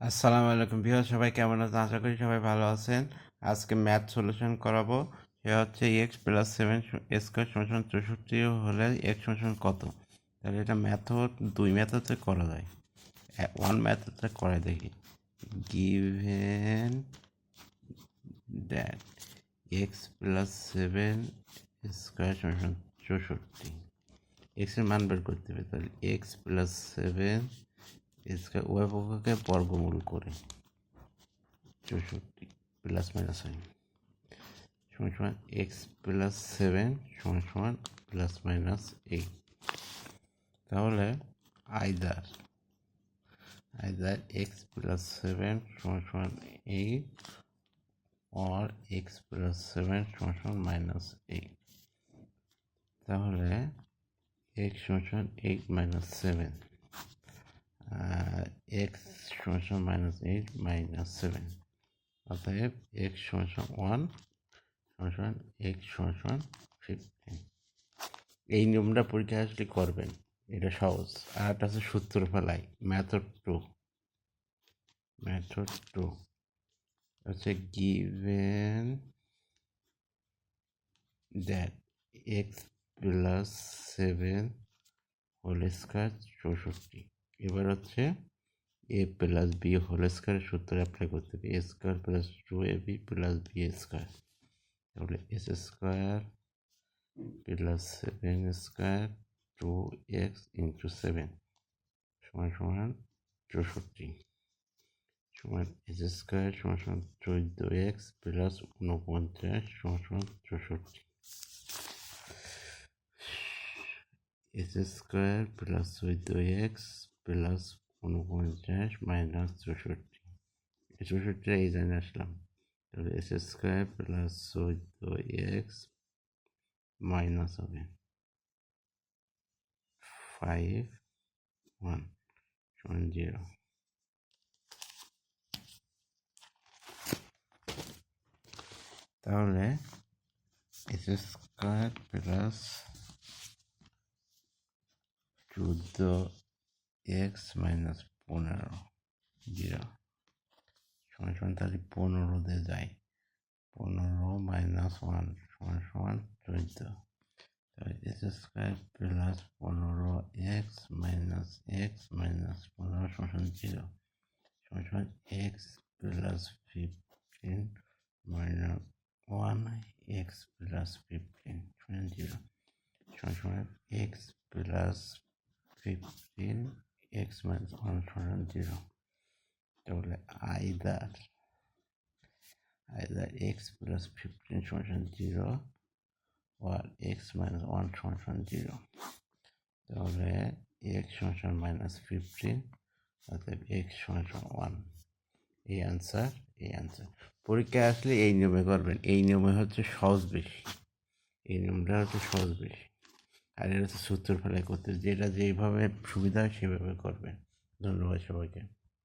আসসালামু আলাইকুম ভিউয়ার, সবাই কেমন আছেন? আশা করি সবাই ভালো আছেন। আজকে ম্যাথ সলিউশন করাবো। সে হচ্ছে এক্স প্লাস সেভেন স্কোয়ার সমান 64 হলে এক্স সমান কত। তাহলে এটা মেথড দুই মেথডে করা যায়। ওয়ান মেথডে করে দেখি। Given that x plus seven square সমান 64, এক্সের মান বের করতে হবে। তাহলে এক্স প্লাস সেভেন স্কোয়ার উভয় পক্ষকে বর্গমূল করে 64 প্লাস মাইনাস হয় সমান সমান এক্স প্লাস সেভেন সমান সমান প্লাস মাইনাস 8। তাহলে আইদার এক্স প্লাস সেভেন সমান সমান 8 or এক্স প্লাস সেভেন সমান সমান মাইনাস 8। তাহলে এক্স সমান সমান 8 মাইনাস 7, এক্স সমান সমান মাইনাস 8 মাইনাস 7। অতএব এক্স সমান সমান 1 সমান এক্স সমান সমান 15। এই নিয়মটা পরীক্ষায় আসলে করবেন, এটা সহজ। আর একটা আছে সূত্র ফেলাই, মেথড টু হচ্ছে given that x plus seven whole square 64। এবার হচ্ছে এ প্লাস বি হোল স্কোয়ারের সূত্র অ্যাপ্লাই করতে হবে। A square plus 2ab plus B square. তাহলে S square plus seven square 2x into 7 সমান সমান 64 সমান এস স্কোয়ার সমান সমান 14x প্লাস 49 সমান সমান 64। S square plus 14x plus 49 minus 64, 64 এই জানে আসলাম। তাহলে S square plus 14x minus হবে 5 1 সমান 0। তাহলে S square plus 14x minus 15 0 সমান সমান, তাহলে 15 দিয়ে যায়। 15 মাইনাস 1 সমান সমান 14। তাহলে S square plus 15x minus x minus 15 সমান 0 সমান সমান x plus 15 minus 1 x plus 15 সমান 0 সমান সমান এক্স প্লাস 15 এক্স মাইনাস 1 সমান 0। তাহলে আইদার এক্স প্লাস 15 সমান 0 or এক্স মাইনাস 1 সমান 0। তাহলে এক্স সমান মাইনাস 15, অর্থাৎ এক্স সমান 1। এই অ্যান্সার। পরীক্ষায় আসলে এই নিয়মে করবেন, এই নিয়মে হচ্ছে সহজ বেশি, এই নিয়মটা হচ্ছে সহজ বেশি। আর এটা হচ্ছে সূত্র ফেলাই করতে, যেটা যেইভাবে সুবিধা হয় সেভাবে করবেন। ধন্যবাদ সবাইকে।